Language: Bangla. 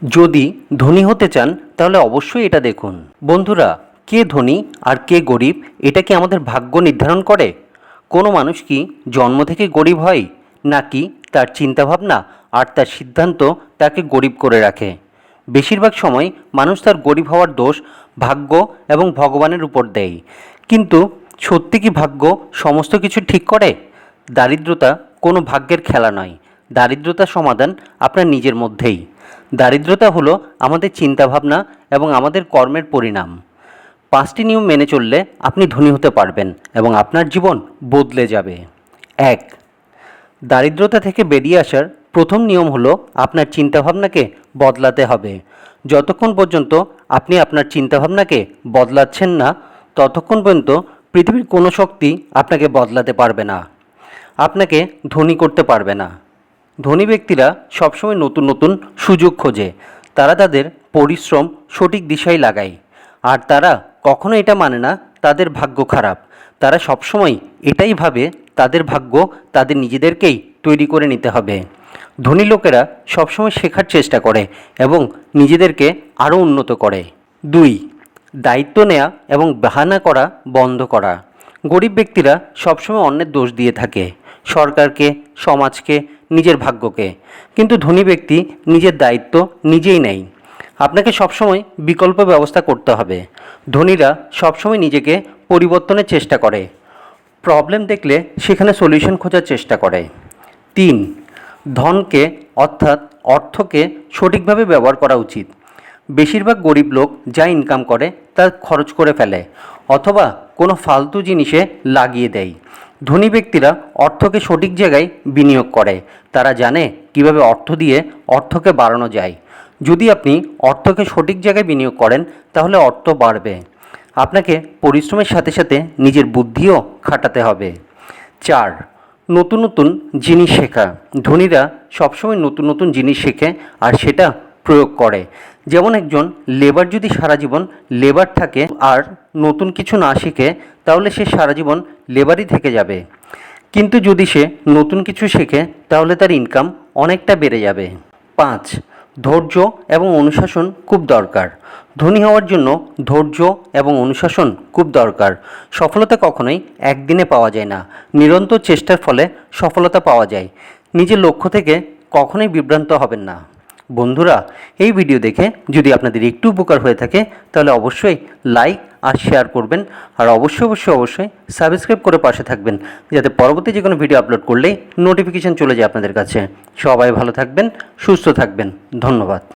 যদি ধনী হতে চান তাহলে অবশ্যই এটা দেখুন। বন্ধুরা, কে ধনী আর কে গরিব এটা কি আমাদের ভাগ্য নির্ধারণ করে? কোনো মানুষ কি জন্ম থেকে গরিব হয়, নাকি তার চিন্তাভাবনা আর তার সিদ্ধান্ত তাকে গরিব করে রাখে? বেশিরভাগ সময় মানুষ তার গরিব হওয়ার দোষ ভাগ্য এবং ভগবানের উপর দেয়। কিন্তু সত্যি কি ভাগ্য সমস্ত কিছু ঠিক করে? দারিদ্রতা কোনো ভাগ্যের খেলা নয়। দারিদ্রতার সমাধান আপনার নিজের মধ্যেই। দারিদ্রতা হলো আমাদের চিন্তাভাবনা এবং আমাদের কর্মের পরিণাম। 5টি নিয়ম মেনে চললে আপনি ধনী হতে পারবেন এবং আপনার জীবন বদলে যাবে। 1. দারিদ্রতা থেকে বেরিয়ে আসার প্রথম নিয়ম হলো আপনার চিন্তাভাবনাকে বদলাতে হবে। যতক্ষণ পর্যন্ত আপনি আপনার চিন্তাভাবনাকে বদলাচ্ছেন না, ততক্ষণ পর্যন্ত পৃথিবীর কোনো শক্তি আপনাকে বদলাতে পারবে না, আপনাকে ধনী করতে পারবে না। ধনী ব্যক্তিরা সবসময় নতুন নতুন সুযোগ খোঁজে। তারা তাদের পরিশ্রম সঠিক দিশায় লাগায়। আর তারা কখনো এটা মানে না তাদের ভাগ্য খারাপ। তারা সবসময় এটাই ভাবে তাদের ভাগ্য তাদের নিজেদেরকেই তৈরি করে নিতে হবে। ধনী লোকেরা সবসময় শেখার চেষ্টা করে এবং নিজেদেরকে আরও উন্নত করে। 2. দায়িত্ব নেওয়া এবং বাহানা করা বন্ধ করা। গরিব ব্যক্তিরা সবসময় অন্যের দোষ দিয়ে থাকে, সরকারকে, সমাজকে, নিজের ভাগ্যকে। কিন্তু ধনী ব্যক্তি নিজের দায়িত্ব নিজেই নেয়। আপনাকে সবসময় বিকল্প ব্যবস্থা করতে হবে। ধনীরা সবসময় নিজেকে পরিবর্তনের চেষ্টা করে, প্রবলেম দেখলে সেখানে সলিউশন খোঁজার চেষ্টা করে। 3. ধনকে অর্থাৎ অর্থকে সঠিকভাবে ব্যবহার করা উচিত। বেশিরভাগ গরিব লোক যা ইনকাম করে তা খরচ করে ফেলে অথবা কোনো ফালতু জিনিসে লাগিয়ে দেয়। ধনী ব্যক্তিরা অর্থকে সঠিক জায়গায় বিনিয়োগ করে। তারা জানে কিভাবে অর্থ দিয়ে অর্থকে বাড়ানো যায়। যদি আপনি অর্থকে সঠিক জায়গায় বিনিয়োগ করেন তাহলে অর্থ বাড়বে। আপনাকে পরিশ্রমের সাথে সাথে নিজের বুদ্ধিও খাটাতে হবে। 4. নতুন নতুন জিনিস শেখা। ধনীরা সবসময় নতুন নতুন জিনিস শেখে আর সেটা প্রয়োগ করে। যেমন একজন লেবার যদি সারা জীবন লেবার থাকে আর নতুন কিছু না শেখে, তাহলে সে সারা জীবন লেবারই থেকে যাবে। কিন্তু যদি সে নতুন কিছু শেখে তাহলে তার ইনকাম অনেকটা বেড়ে যাবে। 5. ধৈর্য এবং অনুশাসন খুব দরকার। ধনী হওয়ার জন্য ধৈর্য এবং অনুশাসন খুব দরকার। সফলতা কখনোই একদিনে পাওয়া যায় না। নিরন্তর চেষ্টার ফলে সফলতা পাওয়া যায়। নিজের লক্ষ্য থেকে কখনোই বিভ্রান্ত হবেন না। বন্ধুরা, এই ভিডিও দেখে যদি আপনাদের একটু উপকার হয়ে থাকে তাহলে অবশ্যই লাইক আর শেয়ার করবেন, আর অবশ্যই সাবস্ক্রাইব করে পাশে থাকবেন, যাতে পরবর্তী যে কোনো ভিডিও আপলোড করলেই নোটিফিকেশান চলে যায় আপনাদের কাছে। সবাই ভালো থাকবেন, সুস্থ থাকবেন। ধন্যবাদ।